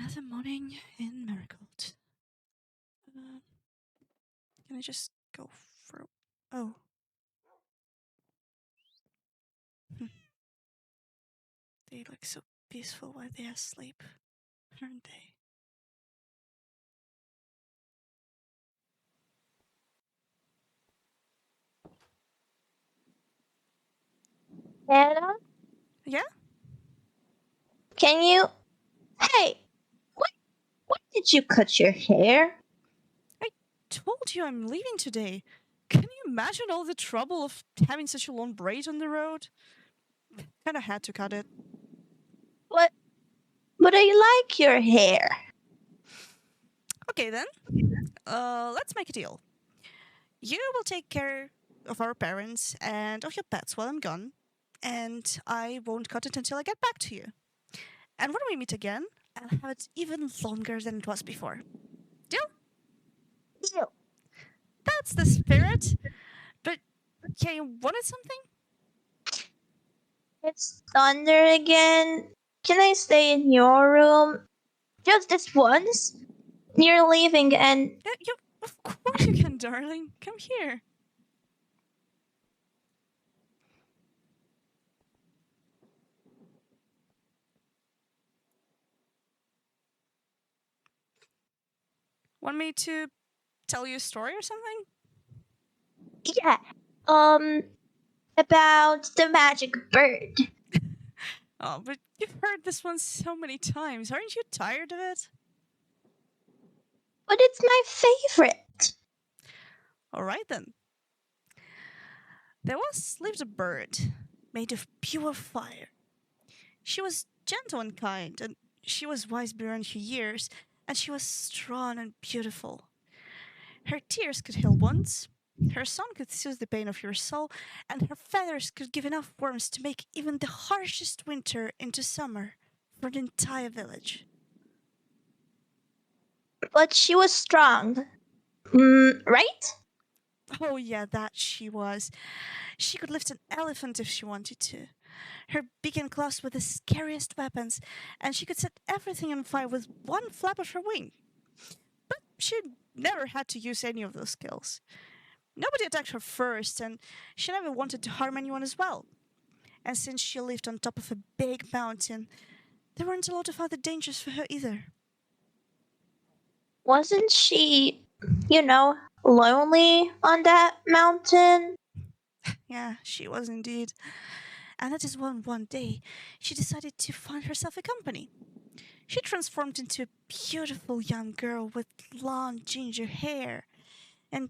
Another morning in Marigold. Can I just go for? Oh. They look so peaceful while they're asleep, aren't they? Anna, Yeah? can you? Hey, why did you cut your hair? I told you I'm leaving today. Can you imagine all the trouble of having such a long braid on the road? Kinda had to cut it. What? But I like your hair. Okay then. Let's make a deal. You will take care of our parents and of your pets while I'm gone, and I won't cut it until I get back to you. And when we meet again, I'll have it even longer than it was before. Deal? Ew. That's the spirit. But yeah, you wanted something? It's thunder again. Can I stay in your room? Just this once? You're leaving and Yeah, of course you can, darling. Come here. Want me to tell you a story or something? yeah, um, about the magic bird. Oh, but you've heard this one so many times. Aren't you tired of it? But it's my favorite. All right then. There once lived a bird made of pure fire. She was gentle and kind, and she was wise beyond her years, and she was strong and beautiful. Her tears could heal wounds, her song could soothe the pain of your soul, and her feathers could give enough warmth to make even the harshest winter into summer for the entire village. But she was strong. Right? Oh, yeah, that she was. She could lift an elephant if she wanted to. Her beak and claws were the scariest weapons, and she could set everything on fire with one flap of her wing. But she never had to use any of those skills. Nobody attacked her first, and she never wanted to harm anyone as well. And since she lived on top of a big mountain, there weren't a lot of other dangers for her either. Wasn't she, lonely on that mountain? Yeah, she was indeed. And that is when one day she decided to find herself a company. She transformed into a beautiful young girl with long ginger hair. And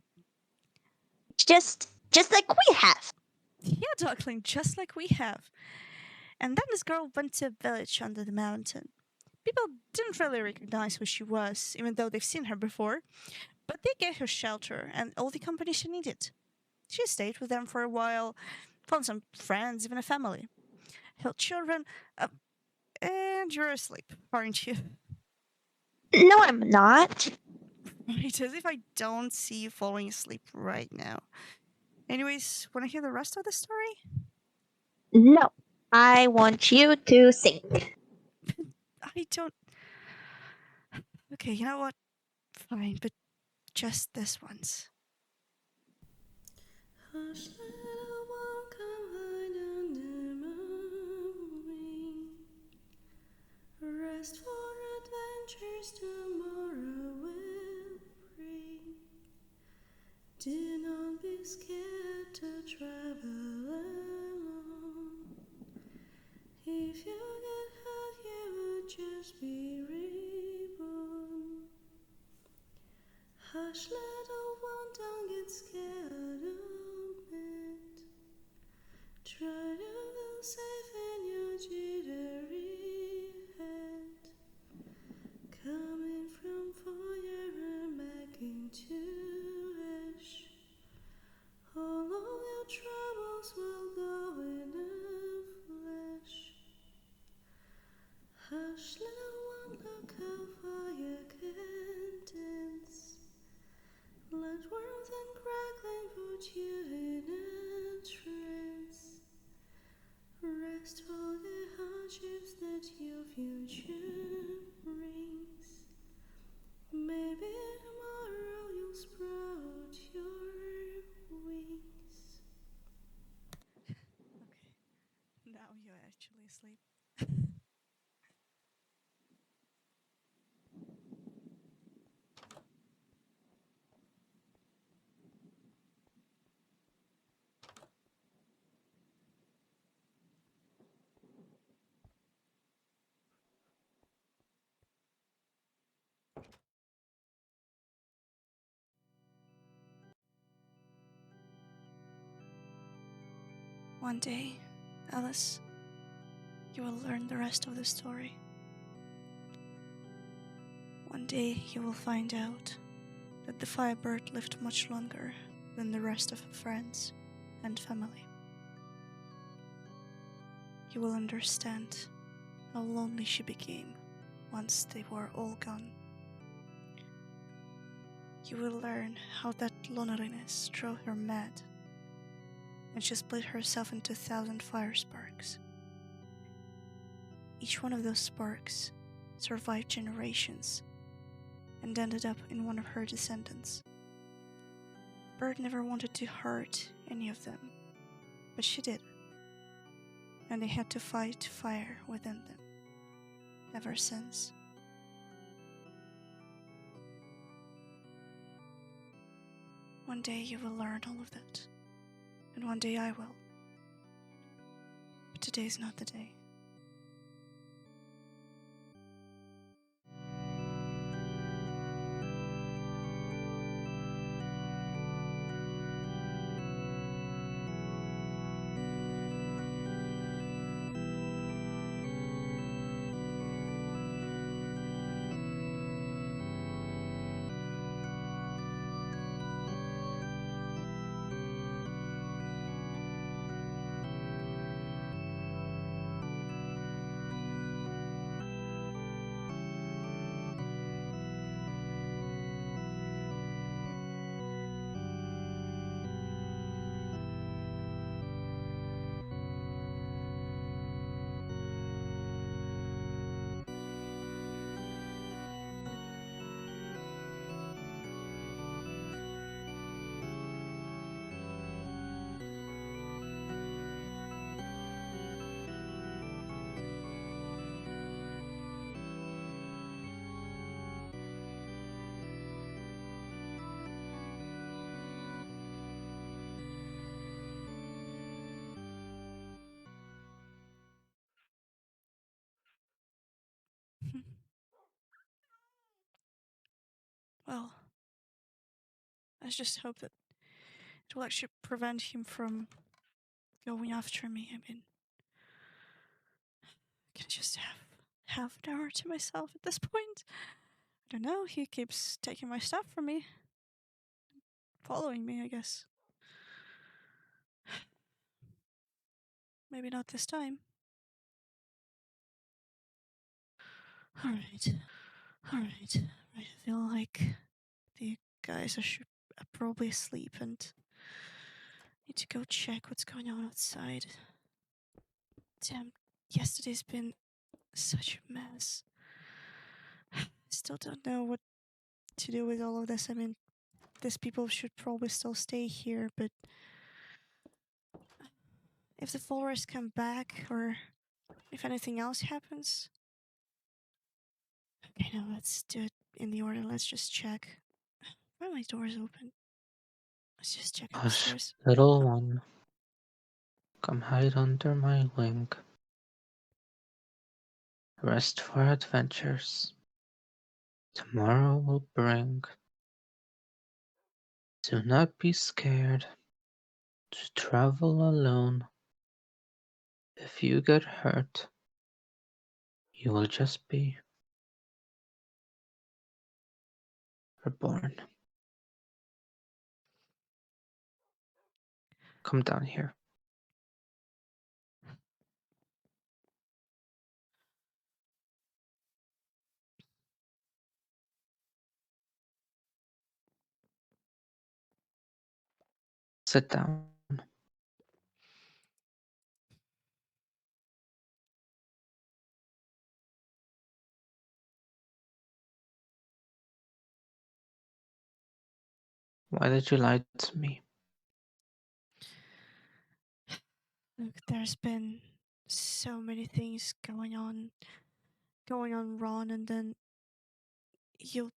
Just like we have. yeah, darling, just like we have. And then this girl went to a village under the mountain. People didn't really recognize who she was, even though they've seen her before, but they gave her shelter and all the company she needed. She stayed with them for a while, found some friends, even a family. Held children, and you're asleep, aren't you? No, I'm not. Right, as if I don't see you falling asleep right now. Anyways, want to hear the rest of the story? No. I want you to sing. I don't. Okay, you know what? Fine, but just this once. Hush, little one, come hide under my wing. Rest for adventures tomorrow will bring. Do not be scared to travel alone. If you get hurt, you would just be reborn. Hush, little one, don't get scared of it. Try to feel safe in your jittery head. Coming from fire and back into ash. All of your troubles will go in a flash. Hush, little one, look how fire can dance. Let warmth and crackling put you in a trance. Rest for the hardships that your future brings. actually asleep. One day, Alice, you will learn the rest of the story. One day you will find out that the Firebird lived much longer than the rest of her friends and family. You will understand how lonely she became once they were all gone. You will learn how that loneliness drove her mad, and she split herself into 1,000 fire sparks. Each one of those sparks survived generations and ended up in one of her descendants. The bird never wanted to hurt any of them, but she did, and they had to fight fire within them ever since. One day you will learn all of that, and one day I will. But today is not the day. Well, let's just hope that it will actually prevent him from going after me. I mean, I can just have half an hour to myself at this point. I don't know, he keeps taking my stuff from me. Following me, I guess. Maybe not this time. Alright. Alright. I feel like the guys should probably asleep and need to go check what's going on outside. Damn, yesterday's been such a mess. I still don't know what to do with all of this. I mean, these people should probably still stay here, but if the followers come back or if anything else happens. Okay, now let's do it in the order. Let's just check. Why are my doors open? Let's just check Hush, upstairs. little one, come hide under my wing. Rest for adventures tomorrow will bring. Do not be scared to travel alone. If you get hurt, you will just be reborn. Come down here. Sit down. Why did you lie to me? Look, there's been so many things going on wrong, and then you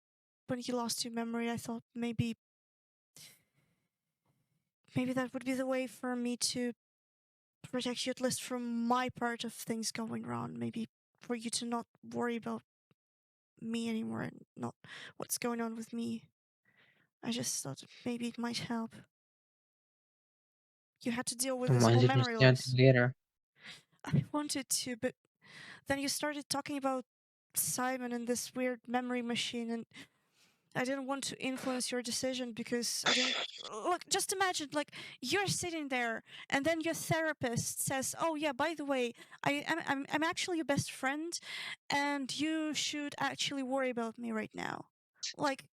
when you lost your memory, I thought maybe that would be the way for me to protect you, at least from my part of things going wrong. Maybe for you to not worry about me anymore and not what's going on with me. I just thought maybe it might help. You had to deal with And this why whole didn't you memory say loss. anything later? I wanted to, but then you started talking about Simon and this weird memory machine, and I didn't want to influence your decision because I didn't. Look, just imagine, like, you're sitting there, and then your therapist says, "Oh yeah, by the way, I'm actually your best friend, and you should actually worry about me right now." Like,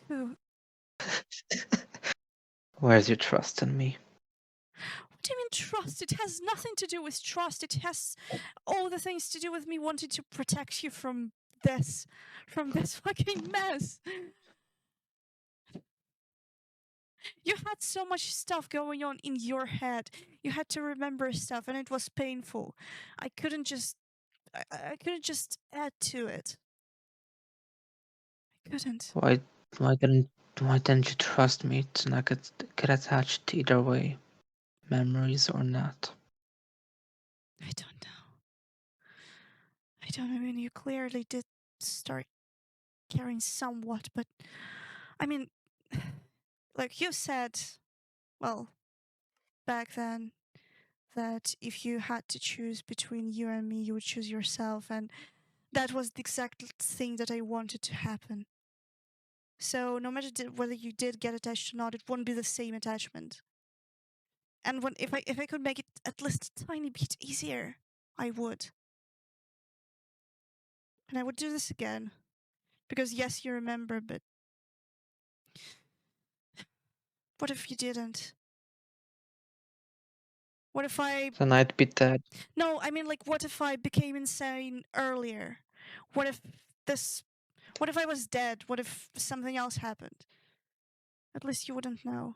who? Where's your trust in me? What do you mean trust? It has nothing to do with trust. It has all the things to do with me wanting to protect you this, from this fucking mess. You had so much stuff going on in your head. You had to remember stuff, and it was painful. I couldn't just, I couldn't just add to it. I couldn't. Why why didn't why didn't you trust me to not get attached either way? Memories or not? I don't know. I don't know. I mean, you clearly did start caring somewhat, but I mean, like you said, well, back then, that if you had to choose between you and me, you would choose yourself, and that was the exact thing that I wanted to happen. So no matter whether you did get attached or not, it won't be the same attachment. And if I could make it at least a tiny bit easier, I would. And I would do this again. Because yes, you remember, but what if you didn't? What if I Then I'd be dead. No, I mean, like, what if I became insane earlier? What if this what if I was dead? What if something else happened? At least you wouldn't know.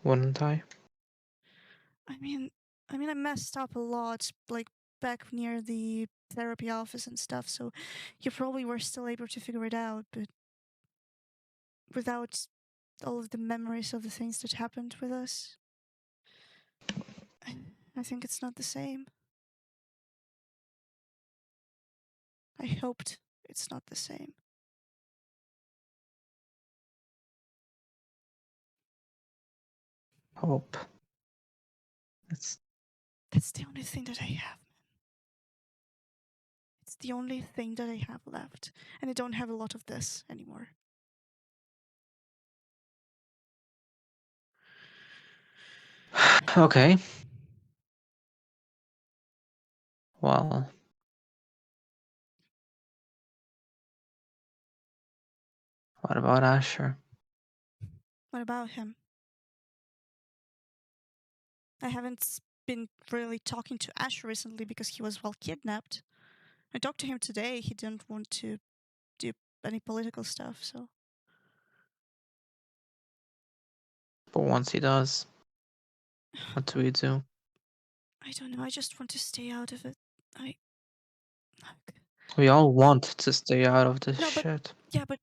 Wouldn't I? I mean, I messed up a lot, like back near the therapy office and stuff. So you probably were still able to figure it out, but without all of the memories of the things that happened with us, I, I think it's not the same. I hoped it's not the same. Hope. It's That's the only thing that I have. It's the only thing that I have left, and I don't have a lot of this anymore. okay. Well, what about Asher? What about him? I haven't been really talking to Ash recently because he was well kidnapped. I talked to him today. He didn't want to do any political stuff, so But once he does, what do we do? I don't know. I just want to stay out of it. I Look. We all want to stay out of this No, but shit. yeah, but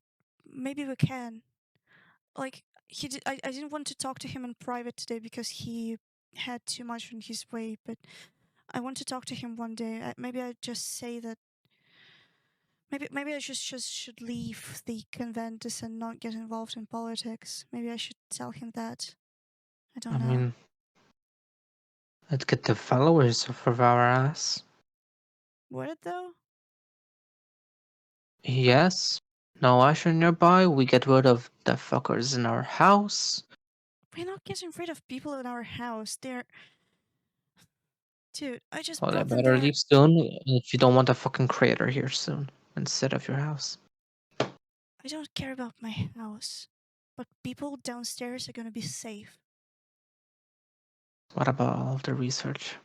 maybe we can. Like I didn't want to talk to him in private today because he had too much on his way, but I want to talk to him one day. Maybe I just say that maybe I just should leave the Conventus and not get involved in politics. Maybe I should tell him that. I I don't know. mean, let's get the followers off of our ass. Would it though? Yes. No Asher nearby, we get rid of the fuckers in our house. We're not getting rid of people in our house. They're Dude, I just Well, they brought them better there. leave soon if you don't want a fucking crater here soon instead of your house. I don't care about my house. But people downstairs are gonna be safe. What about all of the research?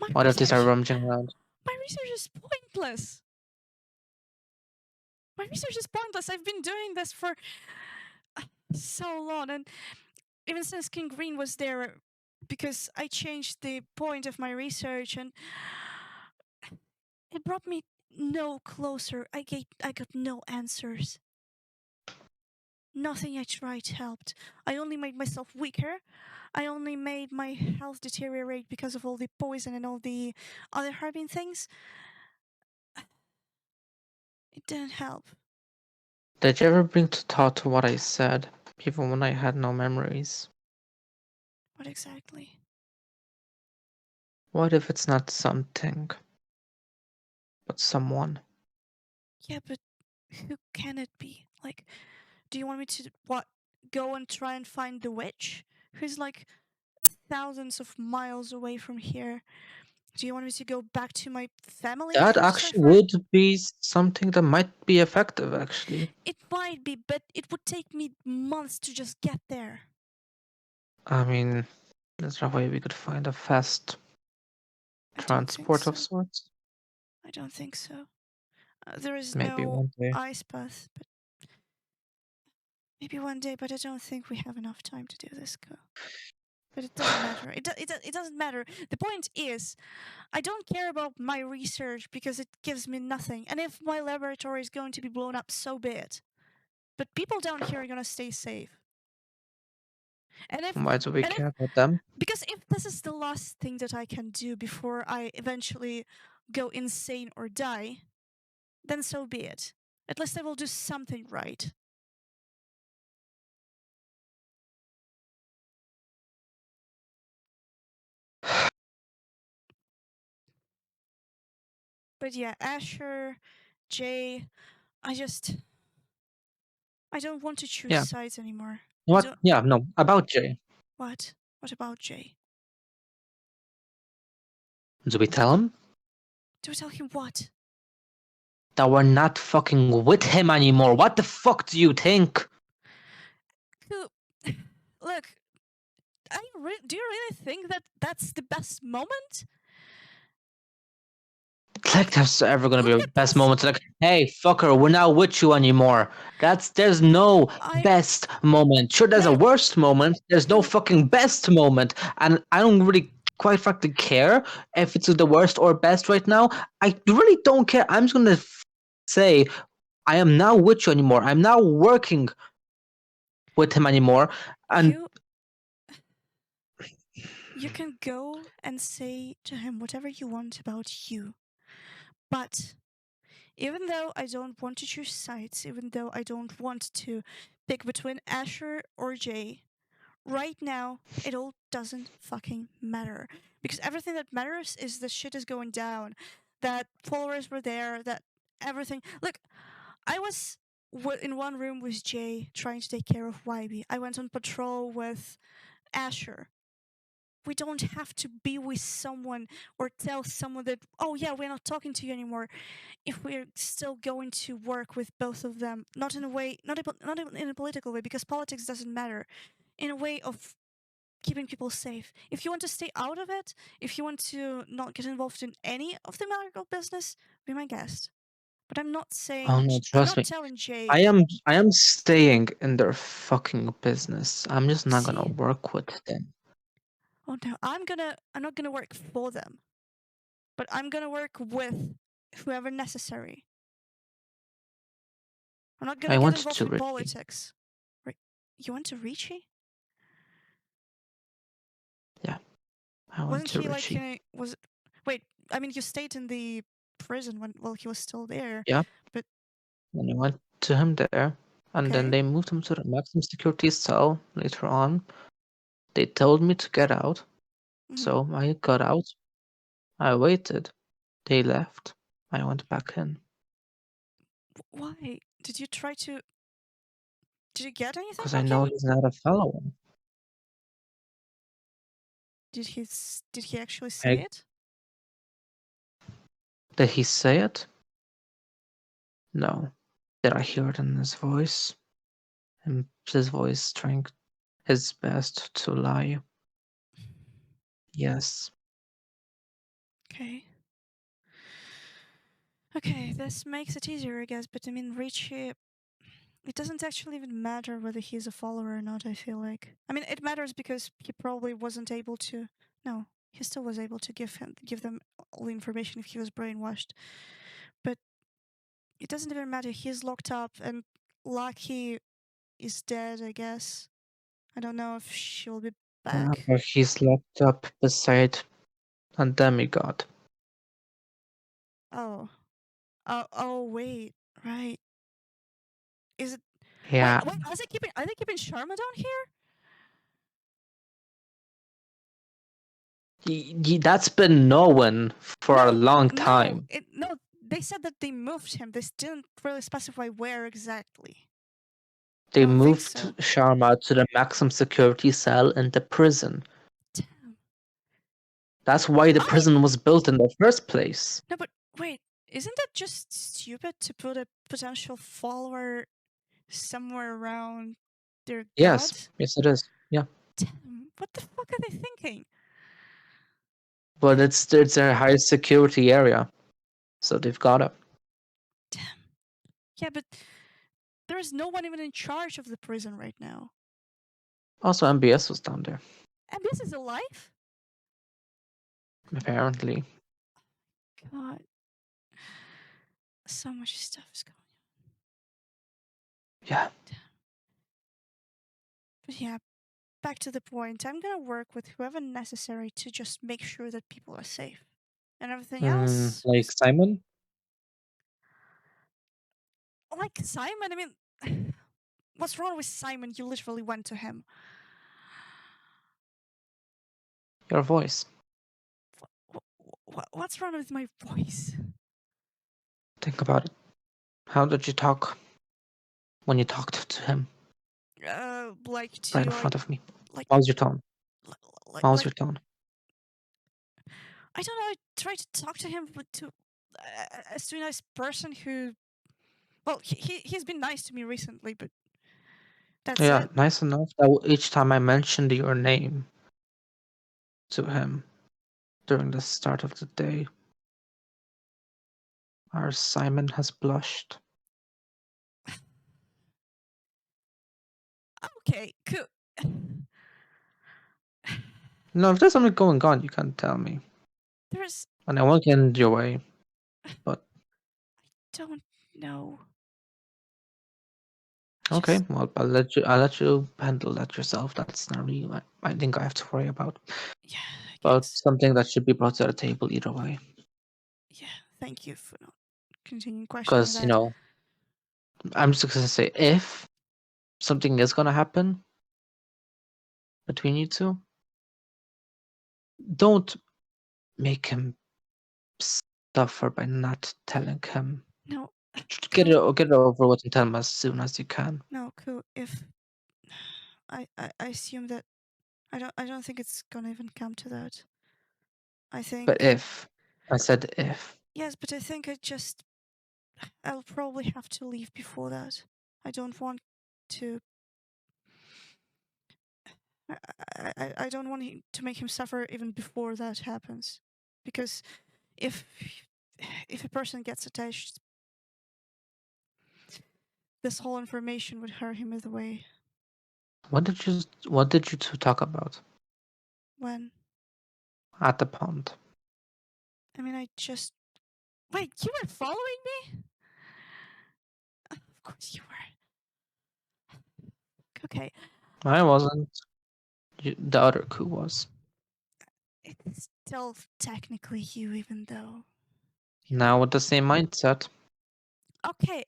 My What if they start research rummaging around? my research is pointless. My research is pointless. I've been doing this for so long, and even since King Green was there, because I changed the point of my research, and it brought me no closer. I got no answers. Nothing I tried helped. I only made myself weaker. I only made my health deteriorate because of all the poison and all the other harming things. It didn't help. Did you ever bring to thought what I said, even when I had no memories? What exactly? What if it's not something, but someone? Yeah, but who can it be? Like, do you want me to what? Go and try and find the witch, who's like thousands of miles away from here? Do you want me to go back to my family and That try to search actually for her? would be something that might be effective, actually. It might be, but it would take me months to just get there. I mean, is there a way we could find a fast I don't think transport of so. sorts? I don't think so. There is Maybe no one day. ice path, but maybe one day. But I don't think we have enough time to do this, Go. But it doesn't matter. It doesn't matter. The point is, I don't care about my research because it gives me nothing. And if my laboratory is going to be blown up, so be it. But people down here are gonna stay safe. And if Why do we and if care about them? because if this is the last thing that I can do before I eventually go insane or die, then so be it. At least I will do something right. But yeah, Asher, Jay, I just I don't want to choose Yeah. sides anymore. I What? don't Yeah, no, about Jay. what? What about Jay? Do we tell him Do I tell him what? that we're not fucking with him anymore? What the fuck do you think? Who look, do you really think that that's the best moment? Like Like, there's ever gonna be look a at best this. moment. Like, hey, fucker, we're not with you anymore. There's no I best moment. Sure, there's a right. worst moment. There's no No, fucking best moment, and I don't really, quite frankly, care if it's the worst or best right now. I really don't care. I'm just gonna say I am not with you anymore. I'm not working with him anymore, and you you can go and say to him whatever you want about you. But even though I don't want to choose sides, even though I don't want to pick between Asher or Jay, right now it all doesn't fucking matter. Because everything that matters is the shit is going down, that followers were there, that everything. Look, I was in one room with Jay trying to take care of YB. I went on patrol with Asher. We don't have to be with someone or tell someone that, oh yeah, we're not talking to you anymore, if we're still going to work with both of them, not in a way, not even in a political way, because politics doesn't matter, in a way of keeping people safe. If you want to stay out of it, if you want to not get involved in any of the medical business, be my guest. But oh no, I'm trust not me. telling Jay. I am staying in their fucking business. I'm just not gonna See, work with them. oh no, I'm not gonna work for them, but I'm gonna work with whoever necessary. I'm not gonna I get went involved to in Richie. politics. Right? You went to Ricci? Yeah, I went Wasn't to he like Richie. in a, was wait? I mean, you stayed in the prison when while he was still there, Yeah, but and I went to him there, and then okay. they moved him to the maximum security cell later on. They told me to get out, Hmm. so I got out. I waited. They left. I went back in Why did you try to? Did you get anything because I from know him? he's not a fellow. Did he actually say I, it? did he say it? No. Did I hear it in his voice? And his voice trying his best to lie. Yes. Okay. Okay, this makes it easier, I guess. But I mean, Ricci. it doesn't actually even matter whether he's a follower or not, I feel like. I mean, it matters because he probably wasn't able to. No, he still was able to give them all the information if he was brainwashed. But it doesn't even matter. He's locked up, and Lucky is dead, I guess. I don't know if she'll be Yeah, back. but he's locked up beside a demigod. Oh. Oh, wait. Right. Is it. Wait, Yeah, wait, are they keeping Sharma down here? that's been known for a No, long no, time. no. They said that they moved him. They didn't really specify where exactly. I They don't think moved so. Sharma to the maximum security cell in the prison. Damn. That's why the Oh prison was built in the first place. no, but wait, isn't that just stupid to put a potential follower somewhere around their god? Yes, it is. Yeah, Damn, what the fuck are they thinking? but it's a high security area, so they've got it. Damn. Yeah, but there is no one even in charge of the prison right now. Also, MBS was down there, And this is alive? apparently. God, so much stuff is going Yeah. on. Damn. But yeah, back to the point. I'm gonna work with whoever necessary to just make sure that people are safe. And everything else Like is Simon, like Simon. I mean, what's wrong with Simon? You literally went to him. your voice. What's wrong with my voice? Think about it. How did you talk when you talked to him Like right to in front of me? like What was your tone? What was like your tone? I don't know. I try to talk to him as to a nice person who. Well, he's been nice to me recently, but that's Yeah, it. nice enough that each time I mentioned your name to him during the start of the day, our Simon has blushed. Okay, cool. No, if there's something going on, you can tell me. There's And I won't get in your way, but don't know. okay, Just well, I'll let you handle that yourself. That's not really I think I have to worry about. yeah, I But guess. something that should be brought to the table either way. Yeah, thank you for not continuing questioning Because, that. I'm just gonna say if something is gonna happen between you two, don't make him suffer by not telling him. No, Just Get cool. it get it over with and tell him as soon as you can. No, cool. If I assume that I don't think it's gonna even come to that. I But think if I said if. yes, but I think I'll probably have to leave before that. I don't want to. I don't want to make him suffer even before that happens, because if if a person gets attached, this whole information would hurt him either way. What did you two talk about When at the pond? I mean, I just wait. You were following me? Of course you were. Okay, I wasn't. The other coup was. it's still technically you, even though you were. Now with the same mindset. Okay.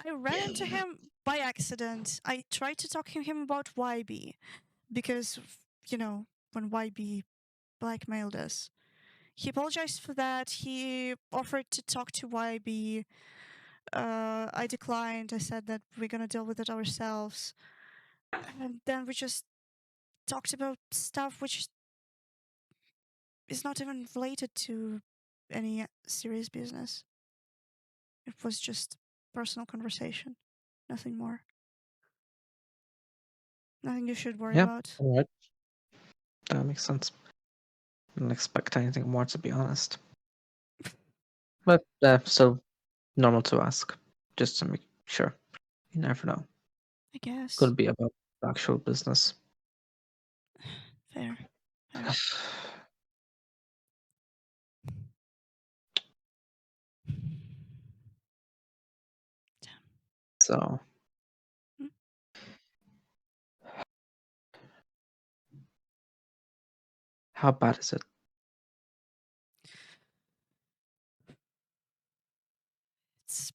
I ran into him by accident. I tried to talk to him about YB because, when YB blackmailed us. He apologized for that. He offered to talk to YB. I declined. I said that we're gonna deal with it ourselves. And then we just talked about stuff which is not even related to any serious business. It was just personal conversation. Nothing more. Nothing you should worry Yeah, about. alright. That makes sense. Didn't expect anything more, to be honest. But still normal to ask, just to make sure. You never know. I guess. Could be about actual business. Fair. Fair. Damn. So, Hmm? how bad is it? It's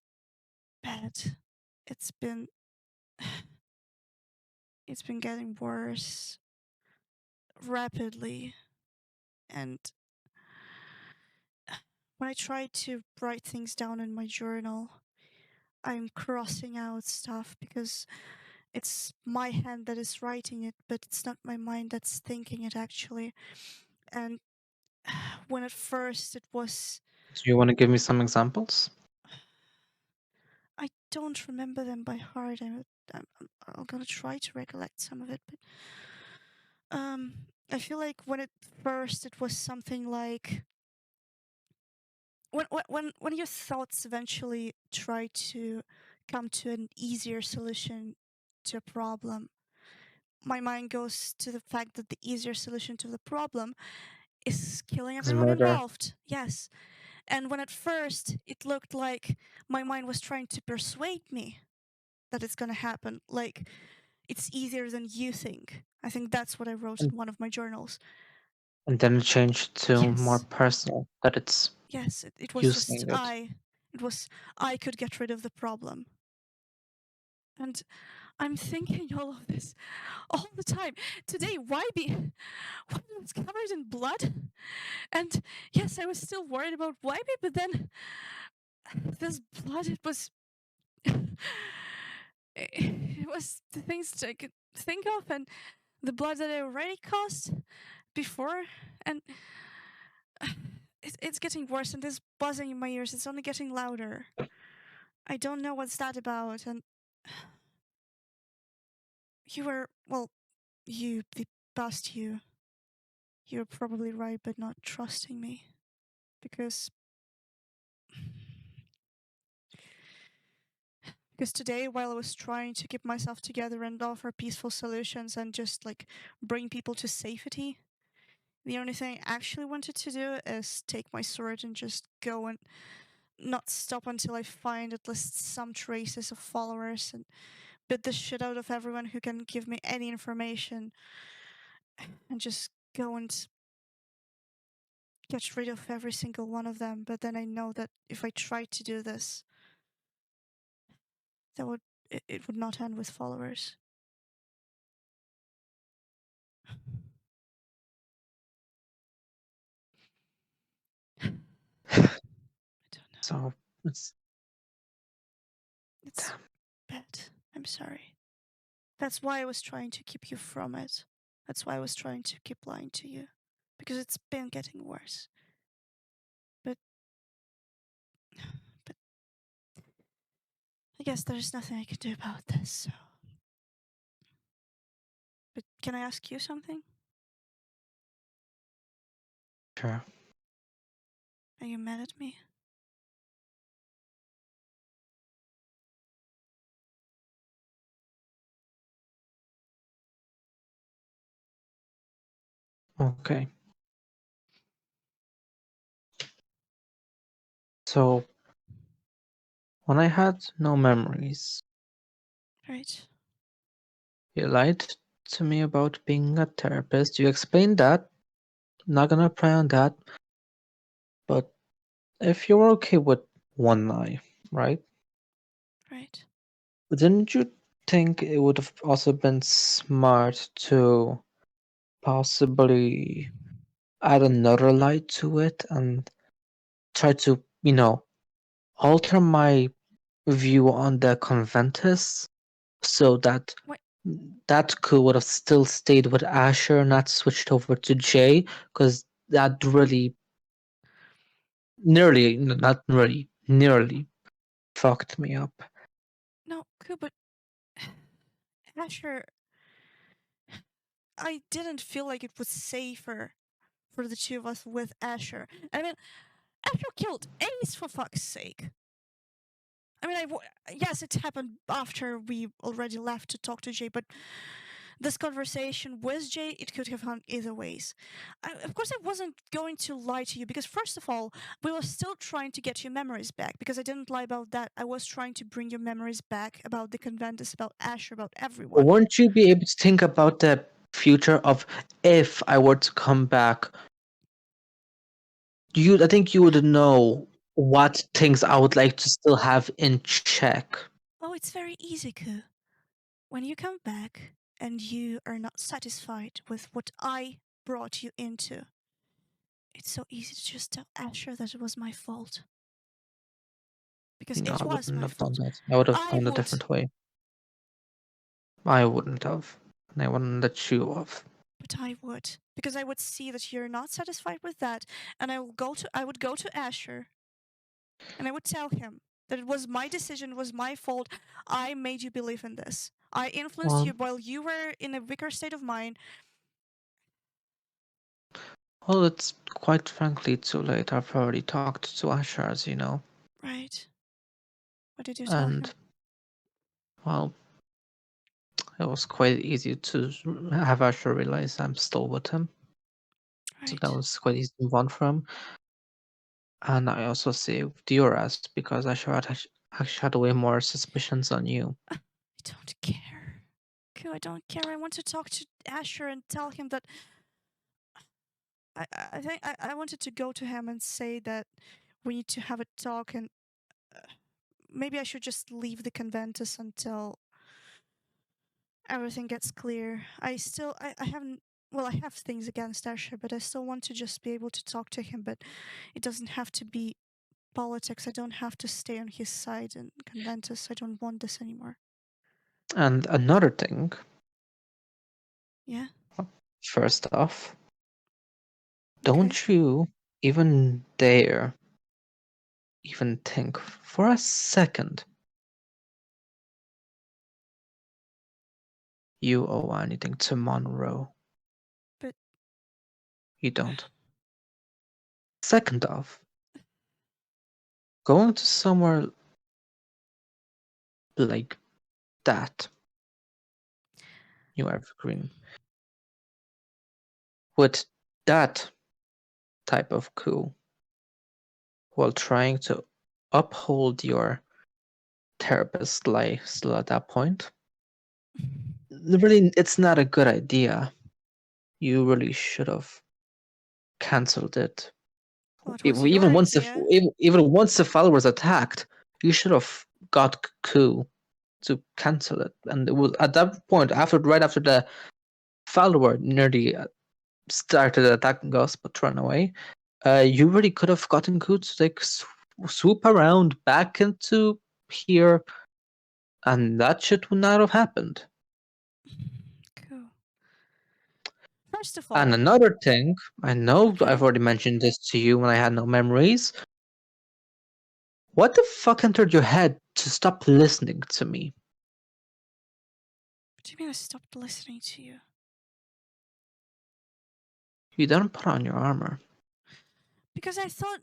bad. It's been it's been getting worse rapidly, and when I try to write things down in my journal, I'm crossing out stuff because it's my hand that is writing it, but it's not my mind that's thinking it actually. And when at first it was, Do you want to give me some examples? I don't remember them by heart. I'm gonna try to recollect some of it, but I feel like when at first it was something like when your thoughts eventually try to come to an easier solution to a problem, my mind goes to the fact that the easier solution to the problem is killing Is everyone murder. involved. Yes. And when at first it looked like my mind was trying to persuade me that it's going to happen, like it's easier than you think. I think that's what I wrote And, in one of my journals. and then it changed to more Yes. personal, that it's Yes, it was you just saying it. it was I could get rid of the problem. And I'm thinking all of this all the time. Today, why was covered in blood? And yes, I was still worried about Wybie, but then this blood, it was the things I could think of, and the blood that I already caused before, and it's getting worse, and this buzzing in my ears, it's only getting louder. I don't know what's that about, and you were, well, the past you're probably right, but not trusting me, because Because today, while I was trying to keep myself together and offer peaceful solutions and just like bring people to safety, the only thing I actually wanted to do is take my sword and just go and not stop until I find at least some traces of followers and beat the shit out of everyone who can give me any information and just go and get rid of every single one of them. But then I know that if I tried to do this, that it would not end with followers. I don't know. So it's It's bad. I'm sorry. That's why I was trying to keep you from it. That's why I was trying to keep lying to you. Because it's been getting worse. But but I guess there's nothing I can do about this, so but can I ask you something? sure. Are you mad at me? Okay. So when I had no memories, Right. you lied to me about being a therapist. You explained that. Not gonna pry on that. But if you're okay with one lie, right? Right. Didn't you think it would have also been smart to possibly add another lie to it and try to, alter my view on the Conventus so that Wait, that could would have still stayed with Asher, not switched over to Jay, because that really not really, nearly fucked me up. no, cool, but Asher, I didn't feel like it was safer for the two of us with Asher. I mean, Asher killed Ace for fuck's sake. I mean, yes, it happened after we already left to talk to Jay, but this conversation with Jay, it could have gone either ways. Of course, I wasn't going to lie to you because, first of all, we were still trying to get your memories back because I didn't lie about that. I was trying to bring your memories back about the Conventus, about Asher, about everyone. Won't you be able to think about the future of if I were to come back? I think you would know what things I would like to still have in check. Oh, it's very easy, Ku. When you come back and you are not satisfied with what I brought you into, it's so easy to just tell Asher that it was my fault. Because No, it I was wouldn't my have done fault. that. I would have I gone a would, different way. I wouldn't have. And I wouldn't let you off. but I would. Because I would see that you're not satisfied with that, and I would go to Asher and I would tell him that it was my decision, it was my fault. I made you believe in this. I influenced you Well, while you were in a weaker state of mind. well, it's quite frankly too late. I've already talked to Asher, as you know. Right. What did you tell And, him? well, it was quite easy to have Asher realize I'm still with him. So that Right. was quite easy to move on from. And I also saved your ass because Asher had actually had way more suspicions on you. I don't care. Okay, I don't care. I want to talk to Asher and tell him that I think I wanted to go to him and say that we need to have a talk and maybe I should just leave the Conventus until everything gets clear. I haven't well, I have things against Asher, but I still want to just be able to talk to him, but it doesn't have to be politics. I don't have to stay on his side in Conventus. I don't want this anymore. And another thing, Yeah? first off, Okay. don't you even dare even think for a second you owe anything to Monroe. But You don't. Second off, going to somewhere like that, New Evergreen, with that type of coup, while trying to uphold your therapist life still at that point, really, it's not a good idea. You really should have cancelled it. what was Even your even once the idea? even once the followers attacked, you should have got coup to cancel it. And it was at that point, right after the follower nearly started attacking us but run away, you really could have gotten coup to like swoop around back into here, and that shit would not have happened. Cool. First of And all, another thing, I know I've okay. already mentioned this to you when I had no memories. What the fuck entered your head to stop listening to me? What do you mean I stopped listening to you? You didn't put on your armor. Because I thought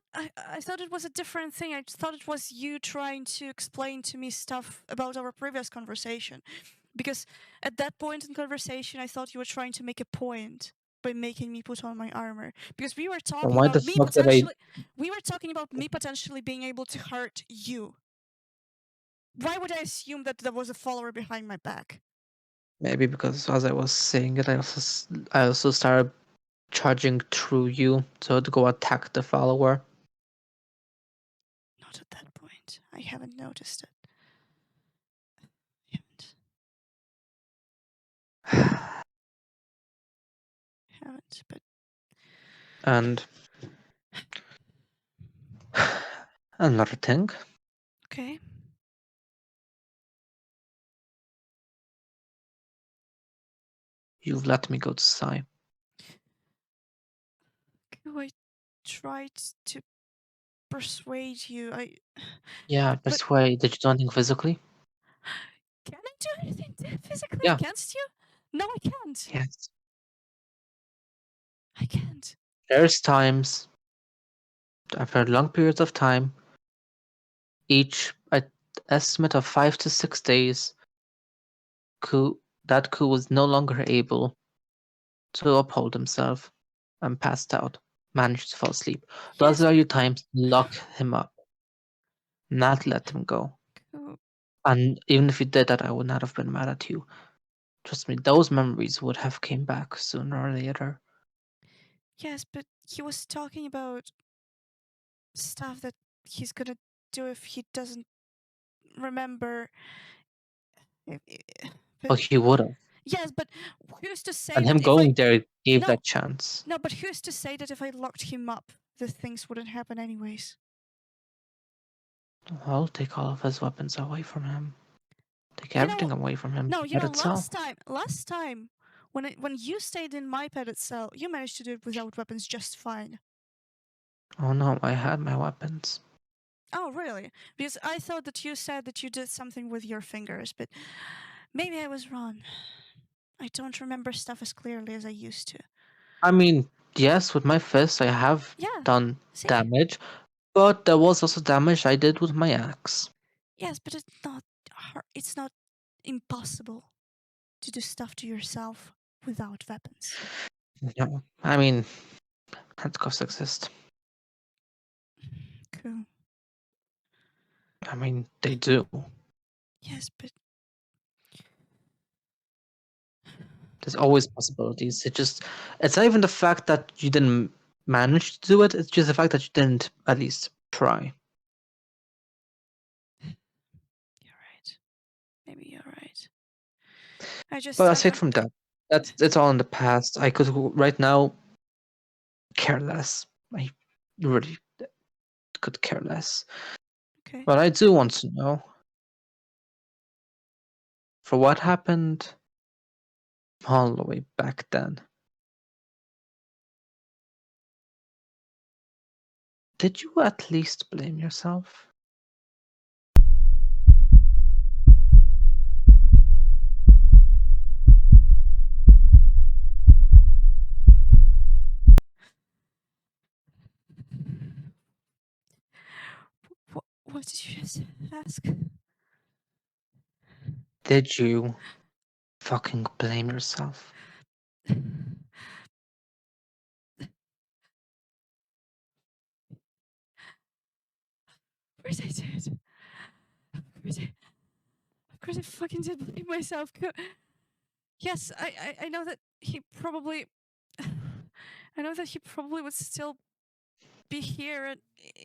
it was a different thing. I thought it was you trying to explain to me stuff about our previous conversation. Because at that point in conversation, I thought you were trying to make a point by making me put on my armor. Because Then why the fuck did I? we were talking about me potentially being able to hurt you. Why would I assume that there was a follower behind my back? Maybe because as I was saying it, I also started charging through you to go attack the follower. Not at that point. I haven't noticed it. I haven't, but And another thing, okay. you've let me go to Sai. I tried to persuade you. Yeah, But persuade. Did you do anything physically? can I do anything physically Yeah. against you? No, I can't. Yes. I can't. There's times after long periods of time, each estimate of 5 to 6 days, that Ku was no longer able to uphold himself and passed out, managed to fall asleep. Those Yes, are your but times to lock him up, not let him go. Ku, And even if you did that, I would not have been mad at you. Trust me, those memories would have came back sooner or later. yes, but he was talking about stuff that he's gonna do if he doesn't remember. But Oh, he would have. yes, but who's to say And him that if I going there gave no that chance. no, but who's to say that if I locked him up, the things wouldn't happen anyways? Well, take all of his weapons away from him. Take You know, everything away from him. no, That itself. last time when you stayed in my padded cell, you managed to do it without weapons just fine. Oh no, I had my weapons. Oh, really? Because I thought that you said that you did something with your fingers, but maybe I was wrong. I don't remember stuff as clearly as I used to. I mean, yes, with my fists I have Yeah, done see? damage, but there was also damage I did with my axe. Yes, but it's not hard. It's not impossible to do stuff to yourself without weapons. No, I mean, handcuffs exist. Cool. I mean, they do. Yes, but There's always possibilities. It's not even the fact that you didn't manage to do it, it's just the fact that you didn't at least try. you're right. Maybe you're right. I just But aside from that, it's all in the past. I could right now care less. I really could care less. okay. But I do want to know, for what happened all the way back then, did you at least blame yourself? What did you just ask? Did you fucking blame yourself? Of course I did. Of course of course I fucking did blame myself. Yes, I know that he probably. I know that he probably would still be here, and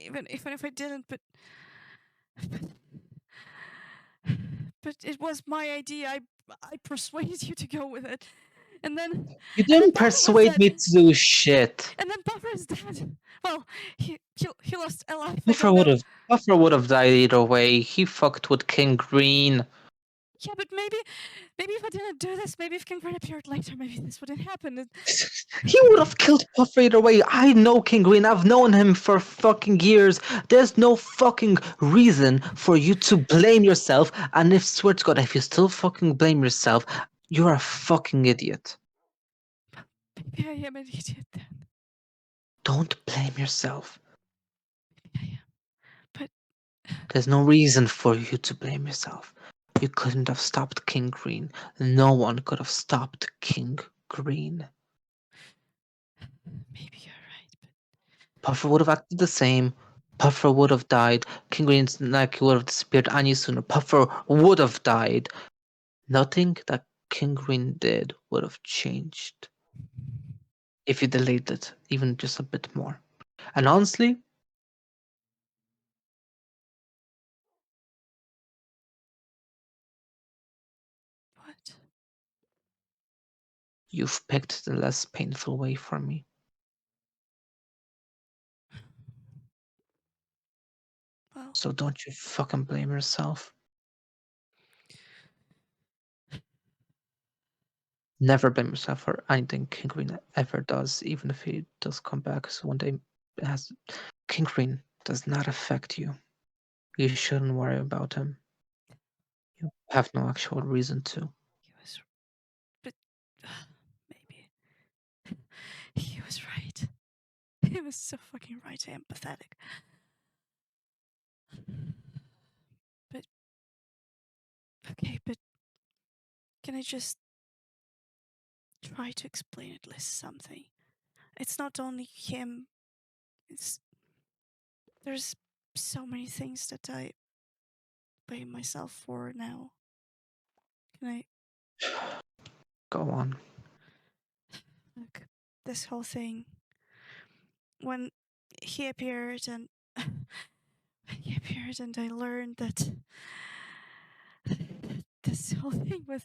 even if I didn't, but but it was my idea. I persuaded you to go with it, and then You and then didn't Buffer was persuade dead, me to do shit. and then Buffer is dead. Well, he lost a life. I Buffer don't would know. have Buffer would have died either way. He fucked with King Green. Yeah, but maybe if I didn't do this, maybe if King Green appeared later, maybe this wouldn't happen. He would have killed Buffer either way. I know King Green. I've known him for fucking years. There's no fucking reason for you to blame yourself. And if, swear to God, if you still fucking blame yourself, you're a fucking idiot. Maybe I am an idiot then. Don't blame yourself. Maybe I am. But There's no reason for you to blame yourself. You couldn't have stopped King Green. No one could have stopped King Green. maybe you're right. But Puffer would have acted the same. Puffer would have died. King Green's neck would have disappeared any sooner. Puffer would have died. Nothing that King Green did would have changed if you delayed it even just a bit more. And honestly, what? you've picked the less painful way for me. Well, So don't you fucking blame yourself. Never blame yourself for anything King Green ever does, even if he does come back. So one day, it has King Green does not affect you. You shouldn't worry about him. You have no actual reason to. he was. But maybe he was right. He was so fucking right. I am pathetic. But Okay, but can I just try to explain at least something? It's not only him. It's there's so many things that I blame myself for now. Can I Go on. look this whole thing when he appeared and he appeared and I learned that this whole thing with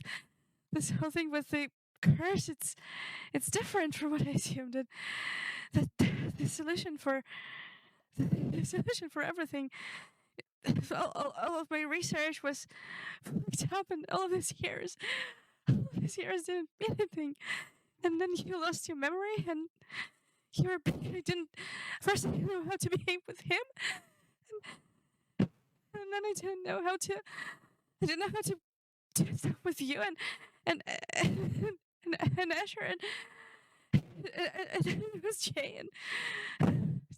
the curse it's different from what I assumed that the solution for the solution for everything all of my research was fucked up and all these years didn't mean anything and then you lost your memory and you were I didn't first I didn't know how to behave with him and then I didn't know how to do stuff with you and and Asher and it was Jay and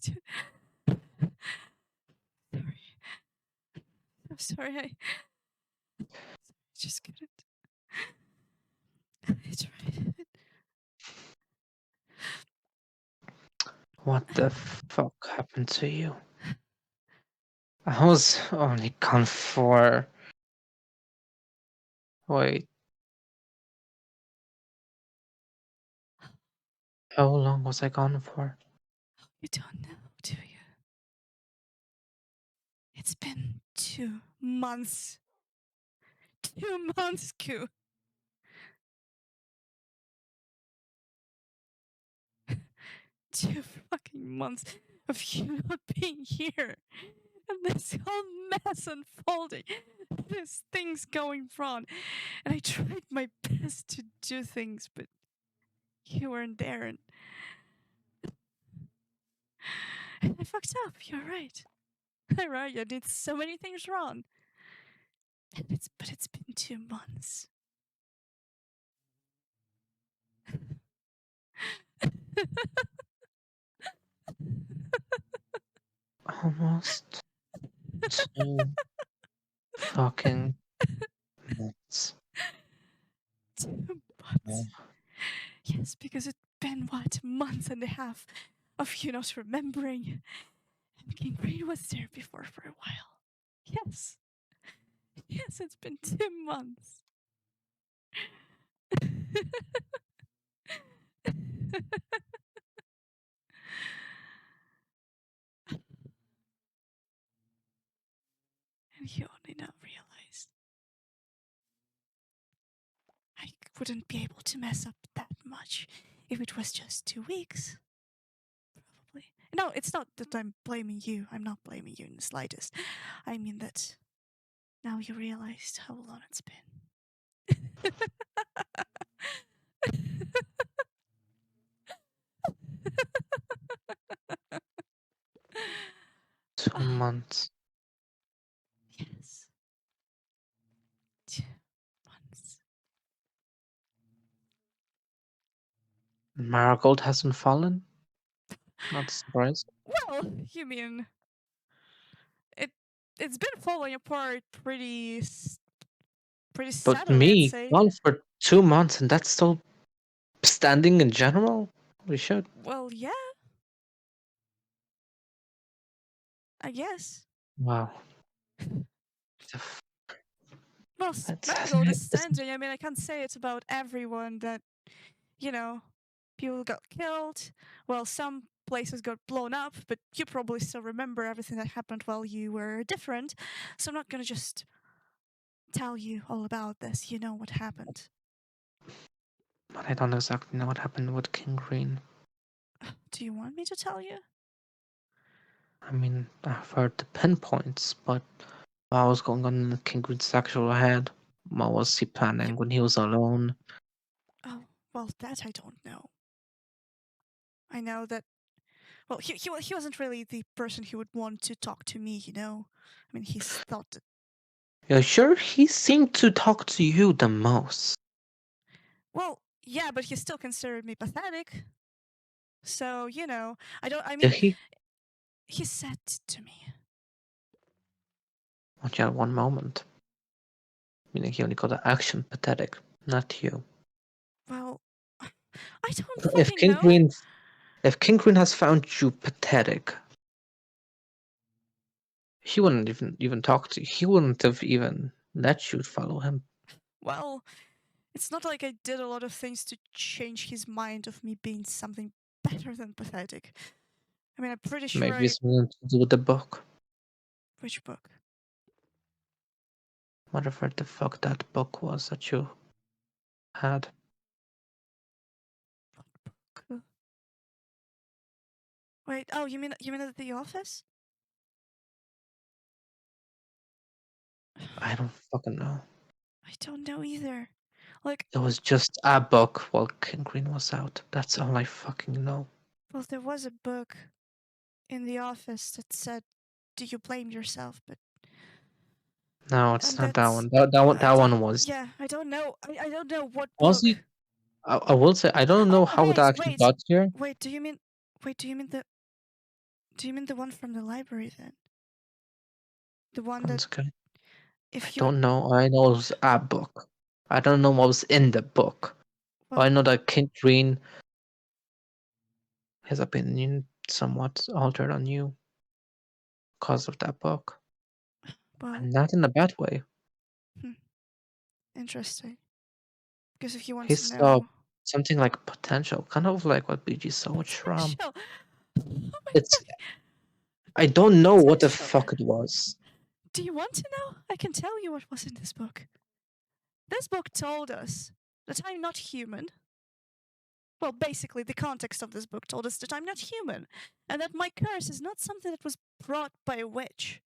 sorry I'm sorry I just couldn't I tried What the fuck happened to you? I was only gone for. Wait, how long was I gone for? you don't know do you it's been 2 months 2 months Q 2 fucking months of you not being here and this whole mess unfolding there's things going wrong and I tried my best to do things but you weren't there and I fucked up you're right I'm right I did so many things wrong and it's been 2 months Almost 2 fucking months. 2 months yes because it's been what a month and a half of you not remembering and King Green was there before for a while yes yes it's been 2 months and you only now realize I wouldn't be able to mess up that much if it was just 2 weeks. Probably. No, it's not that I'm blaming you. I'm not blaming you in the slightest. I mean that now you realized how long it's been. 2 months. Yes. 2 months. Marigold hasn't fallen? Not surprised. Well, you mean it? It's been falling apart pretty But steadily, I'd me, say. gone for 2 months and that's still standing in general? We should. Well, yeah, I guess. Wow. The f- Well, That's, Marigold is it's standing. I mean, I can't say it about everyone that you know, people got killed. Well, some places got blown up, but you probably still remember everything that happened while you were different. So I'm not gonna just tell you all about this. You know what happened. but I don't exactly know what happened with King Green. Do you want me to tell you? I mean, I've heard the pinpoints, but what was going on in King Green's actual head? What was he You, planning when he was alone? oh, well, that I don't know. I know that. Well, he wasn't really the person who would want to talk to me. You know, I mean, he's thought that. Yeah, sure, he seemed to talk to you the most. Well, yeah, but he still considered me pathetic. So you know, I don't. I Did mean, he? he said to me, Oh, yeah, one moment. Meaning he only called the action pathetic, not you. Well, I don't If fucking King know. Green, if King Green has found you pathetic, he wouldn't even talk to you. He wouldn't have even let you follow him. Well, it's not like I did a lot of things to change his mind of me being something better than pathetic. I mean, I'm pretty sure Maybe I. it's something to do with the book. Which book? Whatever the fuck that book was that you had. What book? Wait, oh, you mean at the office? I don't fucking know. I don't know either. Like, It was just a book while King Green was out. That's all I fucking know. well, there was a book in the office that said, "Do you blame yourself?" But No, it's and not that that's one. That one was. yeah. I don't know. I don't know what Was book. he? I will say I don't know Oh how that actually got here. wait. Do you mean do you mean the one from the library then? The one that Once again, I if you don't know. I know it was a book. I don't know what was in the book. I well know that King Green, his opinion somewhat altered on you because of that book, well and not in a bad way. hmm, interesting. Because if you want He to saw know something like potential, kind of like what BG saw with Shram. potential, oh my It's fuck, I don't know what the potential. fuck it was. Do you want to know? I can tell you what was in this book. This book told us that I'm not human. Well, basically, the context of this book told us that I'm not human, and that my curse is not something that was brought by a witch.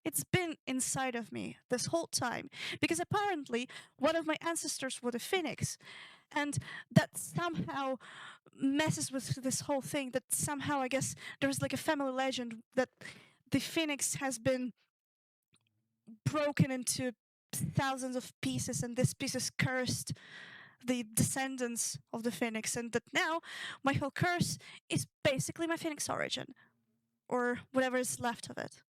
It's been inside of me this whole time, because apparently one of my ancestors was a phoenix, and that somehow messes with this whole thing. That somehow, I guess, there's like a family legend that the phoenix has been broken into thousands of pieces, and this piece is cursed the descendants of the phoenix, and that now my whole curse is basically my phoenix origin, or whatever is left of it.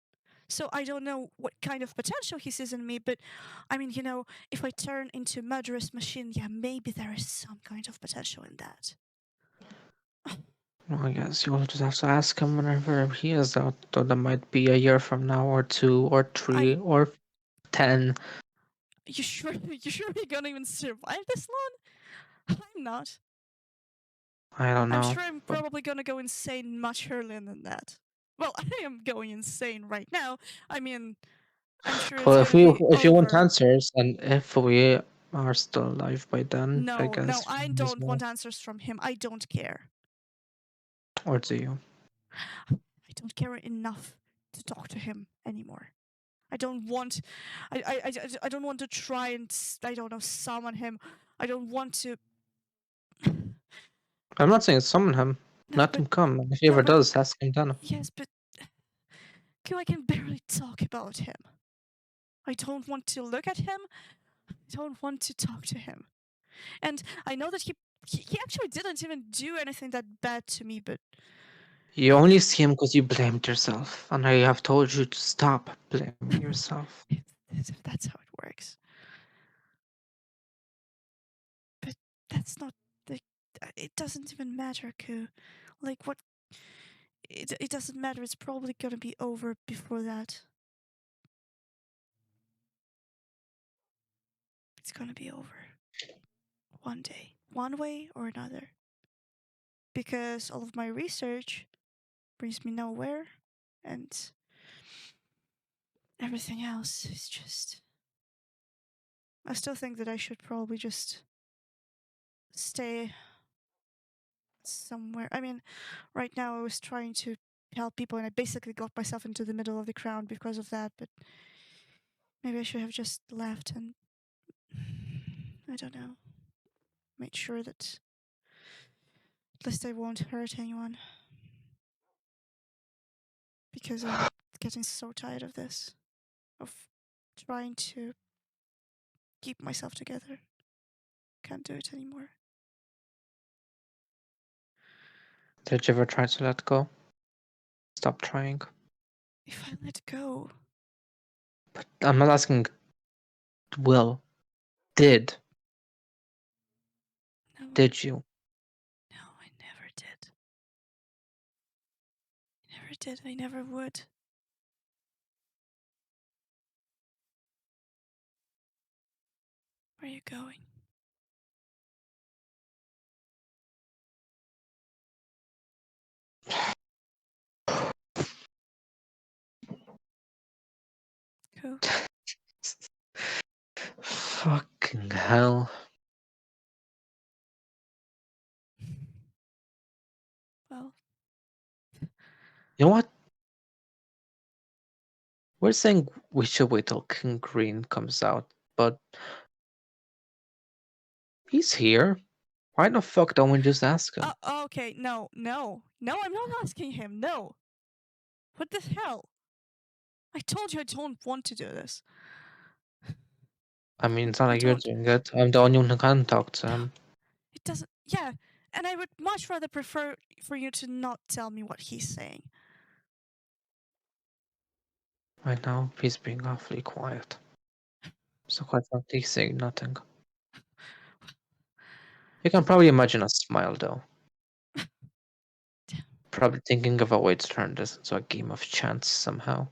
So I don't know what kind of potential he sees in me, but I mean, if I turn into a murderous machine, yeah, maybe there is some kind of potential in that. Well, I guess you'll just have to ask him whenever he is out, though that might be a year from now, or 2, or 3, I or 10. You sure we're gonna even survive this long? I'm not. I don't I'm know. sure I'm But probably gonna go insane much earlier than that. Well, I am going insane right now. I mean, I'm sure it's well, if gonna we be if you want over. answers, and if we are still alive by then, I No, no, guess I you as don't well. want answers from him. I don't care. Or do you? I don't care enough to talk to him anymore. I don't want. I don't want to try and I don't know summon him. I don't want to. I'm not saying summon him. No, Let but him come. If he no, ever but does, ask him then. yes, but I can barely talk about him. I don't want to look at him. I don't want to talk to him. And I know that he actually didn't even do anything that bad to me, but You only see him because you blamed yourself, and I have told you to stop blaming yourself. if that's how it works. But that's not the. It doesn't even matter, Ku. Like what? It doesn't matter. It's probably gonna be over before that. It's gonna be over one day, one way or another. Because all of my research brings me nowhere, and everything else is just. I still think that I should probably just stay somewhere. I mean, right now I was trying to help people and I basically got myself into the middle of the crowd because of that, but maybe I should have just left and I don't know, made sure that at least I won't hurt anyone because I'm getting so tired of this, of trying to keep myself together. Can't do it anymore. Did you ever try to let go? Stop trying. If I let go, But I'm not asking Will, did, No, did you? no, I never did. I never did. I never would. Where are you going? Who? Fucking hell. Well, You know what? We're saying we should wait till King Green comes out, but he's here. Why the fuck don't we just ask him? okay, no, no, no, I'm not asking him, no. What the hell? I told you I don't want to do this. I mean, it's not I like you're don't. doing it. I'm the only one who can talk to No, him. it doesn't. Yeah, and I would much rather prefer for you to not tell me what he's saying. Right now, he's being awfully quiet. So quite frankly, he's saying nothing. You can probably imagine a smile, though. Damn, Probably thinking of a way to turn this into a game of chance somehow.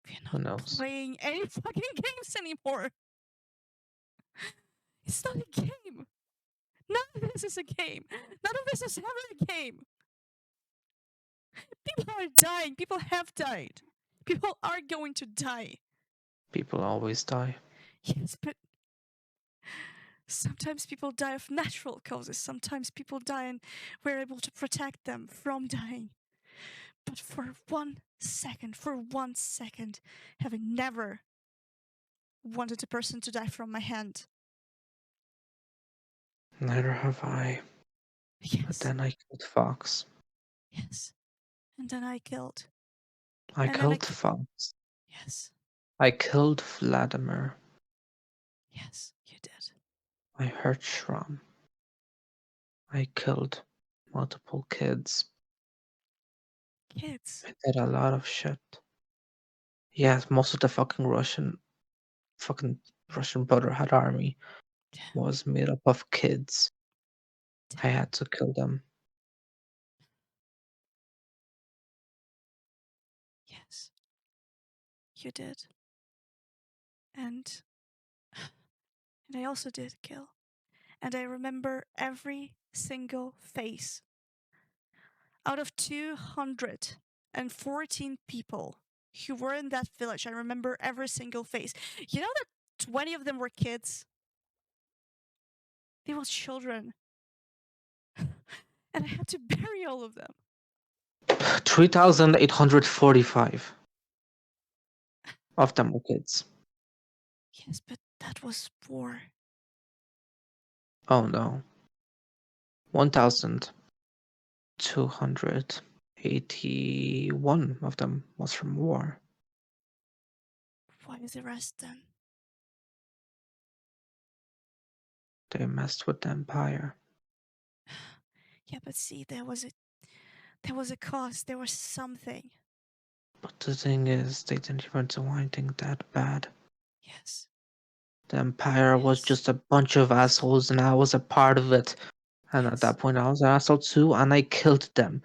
we're Who not knows? playing any fucking games anymore. It's not a game. None of this is a game. None of this is ever a game. People are dying. People have died. People are going to die. People always die. Yes, but sometimes people die of natural causes. Sometimes people die and we're able to protect them from dying. But for 1 second, having never wanted a person to die from my hand. Neither have I. But Yes, then I killed Fox. yes. And then I killed. I And then killed Fox. yes, I killed Vladimir. yes, you did. I hurt Shram. I killed multiple kids. Kids. I did a lot of shit. Yes, most of the fucking Russian Brotherhood army Damn, was made up of kids. I damn. had to kill them. Yes, you did. And and I also did kill. And I remember every single face. Out of 214 people who were in that village, I remember every single face. You know that 20 of them were kids? They were children. And I had to bury all of them. 3,845 of them were kids. Yes, but that was war. Oh no. 1,281 of them was from war. Why is the rest then? They messed with the Empire. Yeah, but see, there was a cause, there was something. But the thing is, they didn't even do anything that bad. Yes, The Empire was yes, just a bunch of assholes, and I was a part of it. And at yes, that point, I was an asshole too, and I killed them.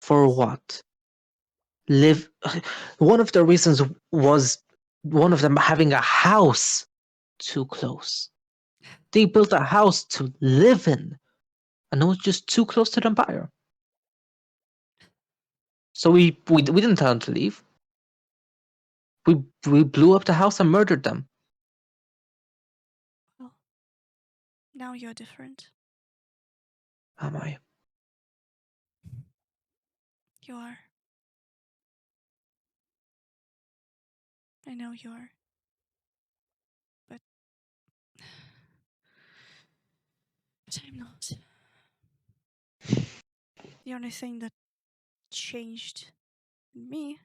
For yes, what? Live. One of the reasons was one of them having a house too close. They built a house to live in, and it was just too close to the Empire. So we didn't tell them to leave. We blew up the house and murdered them. well, now you're different. Am I? You are. I know you are. But but I'm not. The only thing that changed in me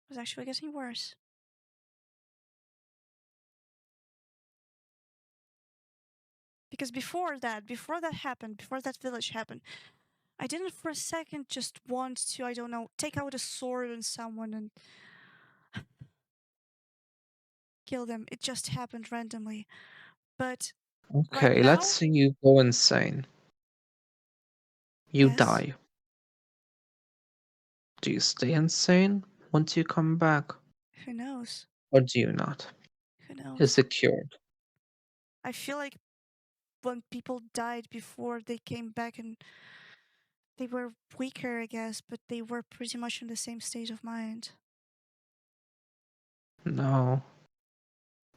was actually getting worse. Because before that happened, before that village happened, I didn't for a second just want to, I don't know, take out a sword on someone and kill them. It just happened randomly. But right Okay, let's now, say you go insane. You yes, die. Do you stay insane once you come back? who knows? Or do you not? Who Is knows? it cured? I feel like when people died before they came back and they were weaker, I guess, but they were pretty much in the same state of mind. No.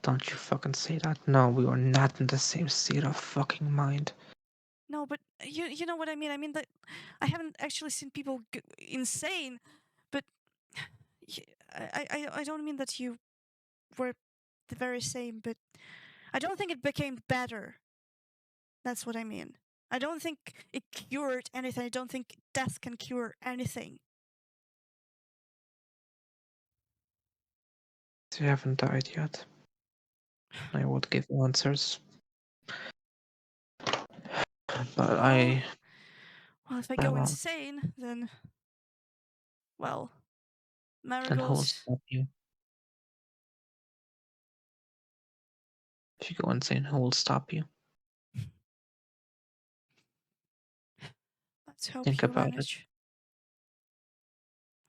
Don't you fucking say that. No, we were not in the same state of fucking mind. No, but you know what I mean. I mean that I haven't actually seen people insane, but I don't mean that you were the very same, but I don't think it became better. That's what I mean. I don't think it cured anything. I don't think death can cure anything. You haven't died yet. I would give you answers. But Well, well, if I I go won't. insane, well, Then who will Marigold. stop you? If you go insane, who will stop you? Let's hope Think you about it. manage.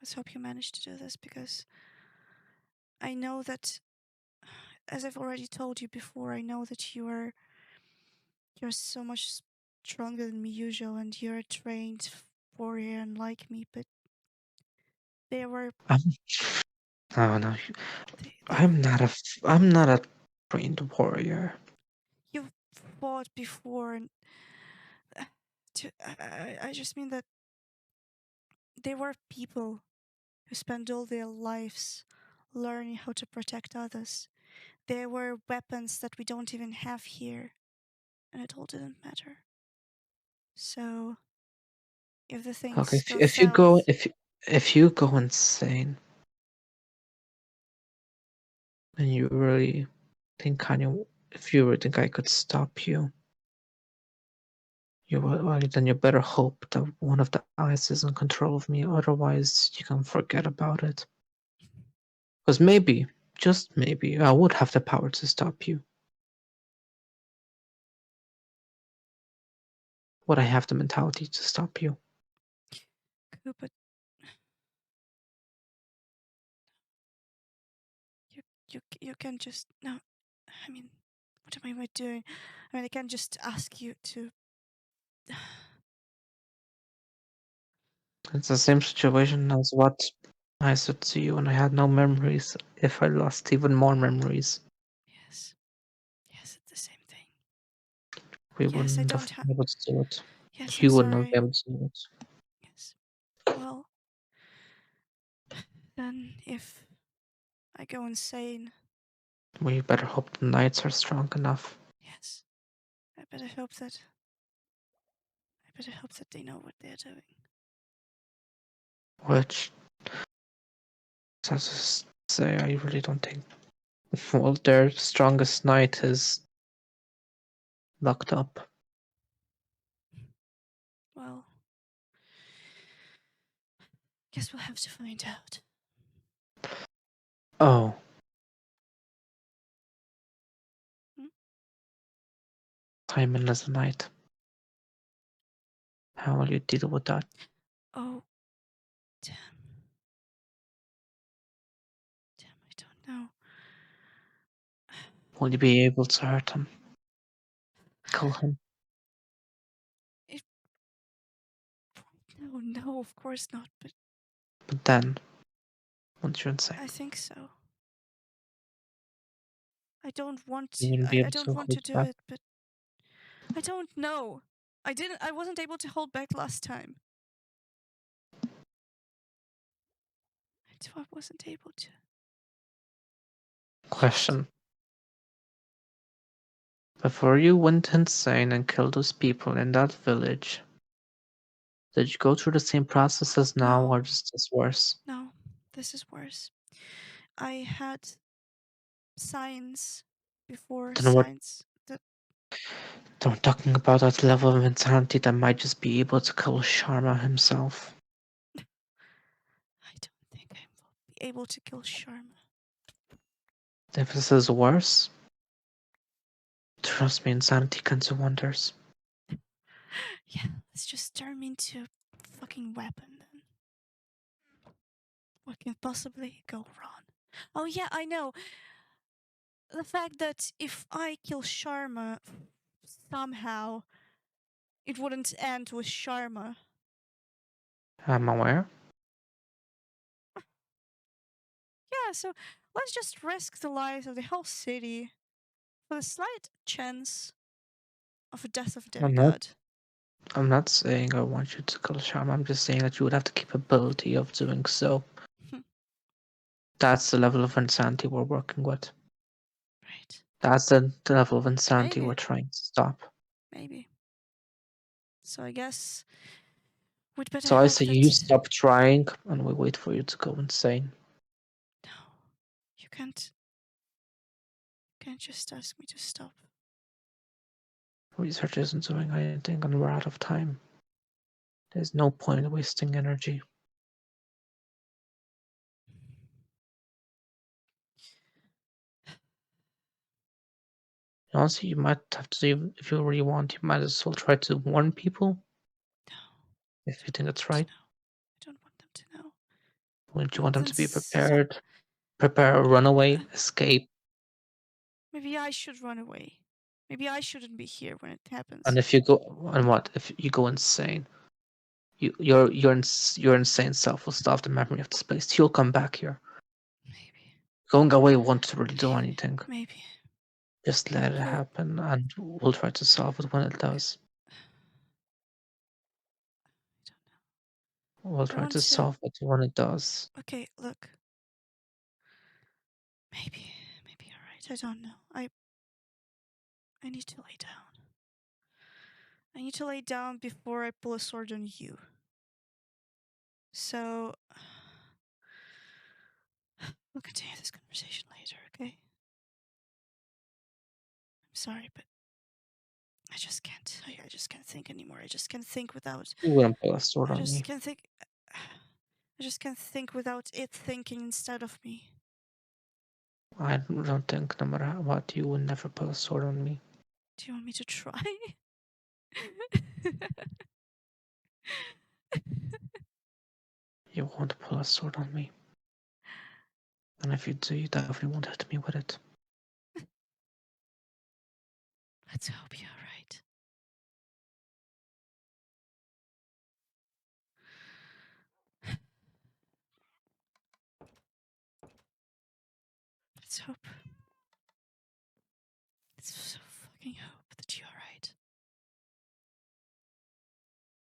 Let's hope you manage to do this because I know that, as I've already told you before, I know that you're so much stronger than me usual, and you're a trained warrior unlike me. But there were I'm, oh no, there I'm not a trained warrior. you've fought before, and I just mean that there were people who spent all their lives learning how to protect others. There were weapons that we don't even have here, and it all didn't matter. So, if the Look, things go south, if you go insane and you really think if you really think I could stop you, well, then you better hope that one of the eyes is in control of me. Otherwise, you can forget about it. Because maybe, just maybe, I would have the power to stop you. Would I have the mentality to stop you? but you can just no. I mean, what am I doing? I mean, I can't just ask you to. It's the same situation as what I said to you when I had no memories. If I lost even more memories, Yes, yes, it's the same thing. we Yes, I wouldn't don't have have. been able to do it. Yes, I'm You wouldn't have sorry. been able to do it. Yes. Well, then if I go insane, We better hope the nights are strong enough. yes, I better hope that they know what they're doing. Which, as I say, I really don't think. Well, their strongest night is locked up. Well, guess we'll have to find out. Oh, Hmm? time in as a night. How will you deal with that? Oh, damn. Damn, I don't know. Will you be able to hurt him? Kill him? It, no, no, of course not, but But then, once you're insane, I think so. I don't want you to. wouldn't be I able don't to want to hold do back. it, but I don't know. I wasn't able to hold back last time. I wasn't able to. Shit. Question. Before you went insane and killed those people in that village, did you go through the same processes now, No, or just this worse? no. This is worse. I had signs before Then what? signs that Then we're talking about that level of insanity that might just be able to kill Sharma himself. I don't think I will be able to kill Sharma. If this is worse, trust me, insanity can do wonders. Yeah, let's just turn me into a fucking weapon then. What can possibly go wrong? Oh yeah, I know. The fact that if I kill Sharma, somehow it wouldn't end with Sharma. I'm aware. Yeah, so let's just risk the lives of the whole city for the slight chance of a death of a I'm not. demigod. I'm not saying I want you to kill Sharma. I'm just saying that you would have the capability of doing so. That's the level of insanity we're working with. Right. That's the level of insanity we're Maybe. trying to stop. Maybe. So I guess we'd better So I hope say you that. stop trying, and we wait for you to go insane. No. You can't. Can't just ask me to stop. Research isn't doing anything, and we're out of time. There's no point in wasting energy. Honestly, you might have to do, if you really want, you might as well try to warn people No. if you think I don't want it's them to right. know. I don't want them to know. Wouldn't you Well, want them then to be stop. prepared? Prepare a runaway, escape, Maybe I should run away. Maybe I shouldn't be here when it and happens. if you go, and what? If you go insane, your insane self will stop the memory of this place. You'll come back here. Maybe. Going away won't really do Maybe. anything. Maybe. Just let it Well, happen, and we'll try to solve it when it does. We'll I don't know. I try want to to. solve it when it does. Okay, look. Maybe. Maybe you're right. I don't know. I need to lay down. I need to lay down before I pull a sword on you. So. We'll continue this conversation later, okay? I'm sorry, but I just can't. I just can't think anymore. I just can't think without. You wouldn't pull a sword I on just me. can't think. I just can't think without it thinking instead of me. I don't think, no matter what, you would never pull a sword on me. Do you want me to try? You won't pull a sword on me. And if you do, you definitely won't hit me with it. Let's hope you're right. Let's hope. Let's so fucking hope.